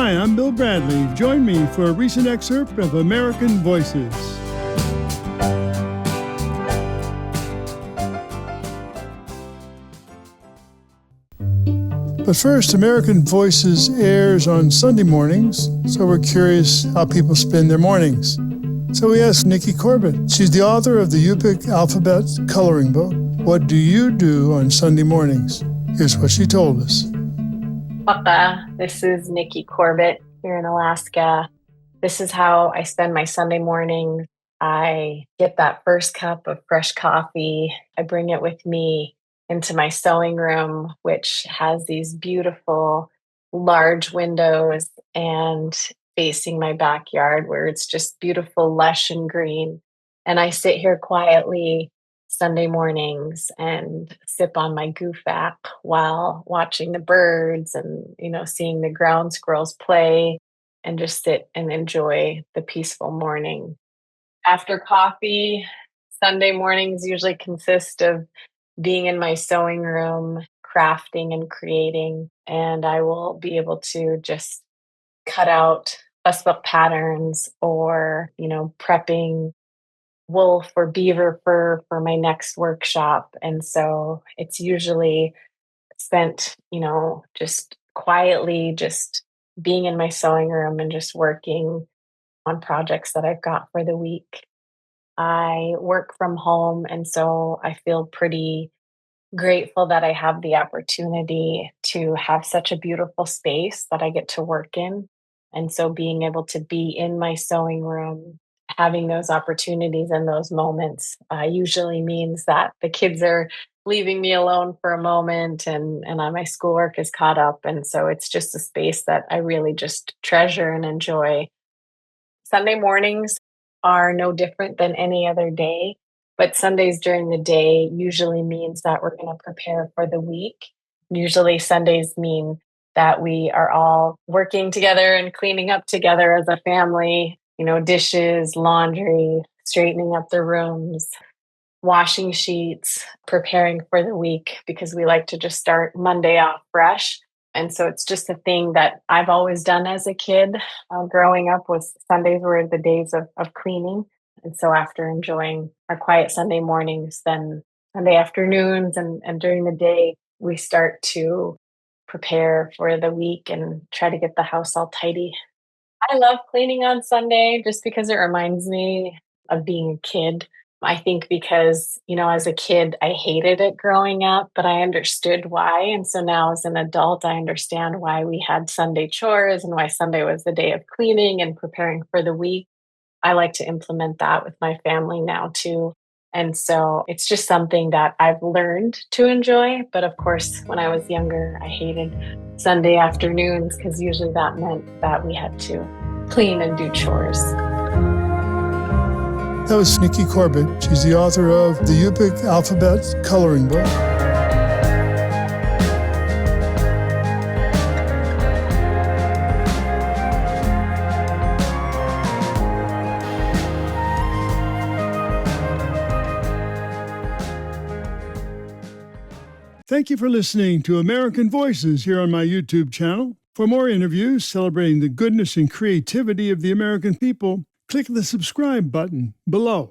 Hi, I'm Bill Bradley. Join me for a recent excerpt of American Voices. But first, American Voices airs on Sunday mornings, so we're curious how people spend their mornings. So we asked Nikki Corbett. She's the author of the Yupik Alphabet coloring book. What do you do on Sunday mornings? Here's what she told us. This is Nikki Corbett here in Alaska. This is how I spend my Sunday mornings. I get that first cup of fresh coffee. I bring it with me into my sewing room, which has these beautiful large windows and facing my backyard where it's just beautiful, lush and green. And I sit here quietly Sunday mornings and sip on my goofac while watching the birds and, seeing the ground squirrels play and just sit and enjoy the peaceful morning. After coffee, Sunday mornings usually consist of being in my sewing room, crafting and creating, and I will be able to just cut out fussbook patterns or, prepping wolf or beaver fur for my next workshop. And so it's usually spent, just quietly, just being in my sewing room and just working on projects that I've got for the week. I work from home, and so I feel pretty grateful that I have the opportunity to have such a beautiful space that I get to work in. And so being able to be in my sewing room, having those opportunities and those moments usually means that the kids are leaving me alone for a moment and my schoolwork is caught up. And so it's just a space that I really just treasure and enjoy. Sunday mornings are no different than any other day, but Sundays during the day usually means that we're going to prepare for the week. Usually Sundays mean that we are all working together and cleaning up together as a family, dishes, laundry, straightening up the rooms, washing sheets, preparing for the week because we like to just start Monday off fresh. And so it's just a thing that I've always done as a kid. Growing up was Sundays were the days of cleaning. And so after enjoying our quiet Sunday mornings, then Sunday afternoons and during the day, we start to prepare for the week and try to get the house all tidy. I love cleaning on Sunday just because it reminds me of being a kid. I think because, as a kid, I hated it growing up, but I understood why. And so now as an adult, I understand why we had Sunday chores and why Sunday was the day of cleaning and preparing for the week. I like to implement that with my family now too. And so it's just something that I've learned to enjoy. But of course, when I was younger, I hated Sunday afternoons because usually that meant that we had to clean and do chores. That was Nikki Corbett. She's the author of the Yupik Alphabet coloring book. Thank you for listening to American Voices here on my YouTube channel. For more interviews celebrating the goodness and creativity of the American people, click the subscribe button below.